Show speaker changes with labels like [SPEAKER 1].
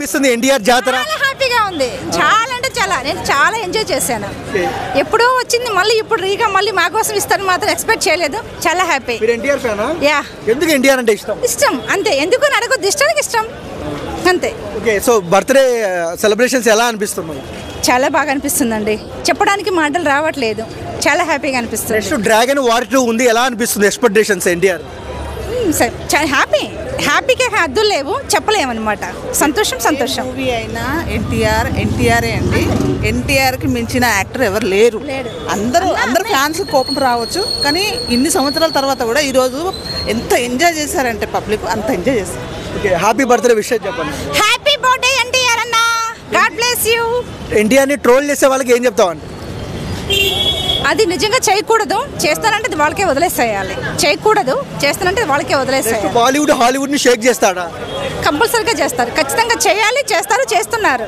[SPEAKER 1] అనిపిస్తుంది ఎన్టీఆర్ జాతర?
[SPEAKER 2] చాలా హ్యాపీగా ఉంది, చాలా అంటే చాలా. నేను చాలా ఎంజాయ్ చేశాను. ఎప్పుడో వచ్చింది, మళ్ళీ ఇప్పుడు రీగా మళ్ళీ మా కోసం ఇస్తాను మాత్రం ఎక్స్పెక్ట్ చేయలేదు. చాలా హ్యాపీ.
[SPEAKER 1] మీరు ఎన్టీఆర్ ఫ్యానా?
[SPEAKER 2] యా.
[SPEAKER 1] ఎందుకు ఎన్టీఆర్ అంటే ఇష్టం?
[SPEAKER 2] ఇష్టం అంతే, ఎందుకు అని అడగొద్దు, ఇష్టానికి ఇష్టం అంతే.
[SPEAKER 1] ఓకే, సో బర్త్డే సెలబ్రేషన్స్ ఎలా అనిపిస్తుంది?
[SPEAKER 2] చాలా బాగా అనిపిస్తుందండి, చెప్పడానికి మాటలు రావట్లేదు. చాలా హ్యాపీగా అనిపిస్తుంది.
[SPEAKER 1] నెక్స్ట్ డ్రాగన్ వార్ 2 ఉంది, ఎలా అనిపిస్తుంది ఎక్స్పెక్టేషన్స్ ఎన్టీఆర్?
[SPEAKER 2] సరే, చాలా హ్యాపీగా హద్దులు లేవు, చెప్పలేమన్నమాట. సంతోషం.
[SPEAKER 3] మూవీ అయినా ఎన్టీఆర్ఏ అండి. ఎన్టీఆర్కి మించిన యాక్టర్ ఎవరు లేరు. అందరూ ఫ్యాన్స్ కోపం రావచ్చు, కానీ ఇన్ని సంవత్సరాల తర్వాత కూడా ఈరోజు ఎంత ఎంజాయ్ చేశారంటే పబ్లిక్ అంత ఎంజాయ్ చేస్తారు.
[SPEAKER 1] ఓకే, హ్యాపీ బర్త్డే విషయం చెప్పండి.
[SPEAKER 2] హ్యాపీ బర్త్డే ఎన్టీఆర్ అన్న, గాడ్ బ్లెస్ యూ.
[SPEAKER 1] ఎన్టీఆర్ని ట్రోల్ చేసే వాళ్ళకి ఏం చెప్తామండి?
[SPEAKER 2] అది నిజంగా చేయకూడదు, చేస్తానంటే అది వాళ్ళకే వదిలేసేయాలి. చేయకూడదు, చేస్తానంటే వాళ్ళకే వదిలేసేయాలి.
[SPEAKER 1] బాలీవుడ్ హాలీవుడ్ని షేక్ చేస్తాడా?
[SPEAKER 2] కంపల్సరీగా చేస్తారు, ఖచ్చితంగా చేయాలి, చేస్తారు, చేస్తున్నారు.